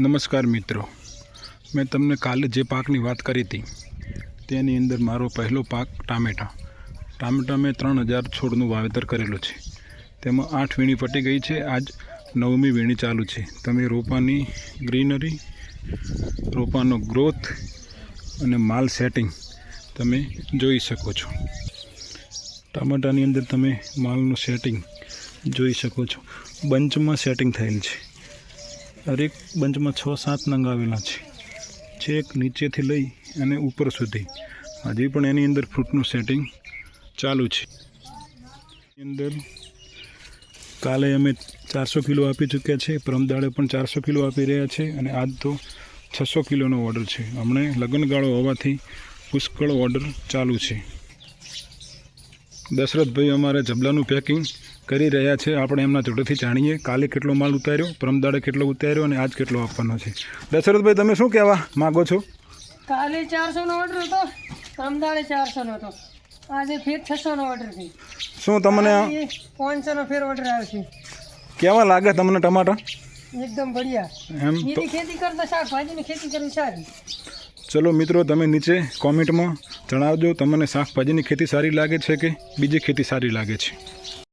નમસ્કાર મિત્રો, મેં તમને કાલે જે પાકની વાત કરી હતી તેની અંદર મારો પહેલો પાક ટામેટાં મેં 3000 છોડનું વાવેતર કરેલું છે. તેમાં 8 વીણી પટી ગઈ છે. આજ 9મી વીણી ચાલુ છે. તમે રોપાની ગ્રીનરી, રોપાનો ગ્રોથ અને માલ સેટિંગ તમે જોઈ શકો છો. ટામેટાની અંદર તમે માલનું સેટિંગ જોઈ શકો છો. બંચમાં સેટિંગ થયેલ છે. દરેક બંચમાં 6-7 નંગ આવેલા છે. છેક નીચેથી લઈ અને ઉપર સુધી હજી પણ એની અંદર ફ્રૂટનું સેટિંગ ચાલુ છે. એની અંદર કાલે અમે 400 કિલો આપી ચૂક્યા છે. પરમદાડે પણ 400 કિલો આપી રહ્યા છે અને આજ તો 600 કિલોનો ઓર્ડર છે. હમણે લગ્નગાળો હોવાથી પુષ્કળ ઓર્ડર ચાલુ છે. દશરથભાઈ અમારે જબલાનું પેકિંગ કરી રહ્યા છે. આપણે એમના જોડેથી જાણીએ કાલે કેટલો માલ ઉતાર્યો, પરમદાડે કેટલો ઉતાર્યો અને આજ કેટલો આપવાનો છે. દશરથભાઈ, તમે શું કહેવા માગો છો? કાલે 400 નો ઓર્ડર હતો, પરમદાડે 400 નો હતો, આજે ફેર 600 નો ઓર્ડર છે. શું તમને 500 નો ફેર ઓર્ડર આવ્યો છે. કેવા લાગે તમને ટમાટા? એકદમ બઢિયા. એમ તો એની ખેતી કરતા શાકભાજીની ખેતી કરવી સારી. ચલો મિત્રો, તમે નીચે કોમેન્ટમાં જણાવજો તમને શાકભાજીની ખેતી સારી લાગે છે કે બીજી ખેતી સારી લાગે છે.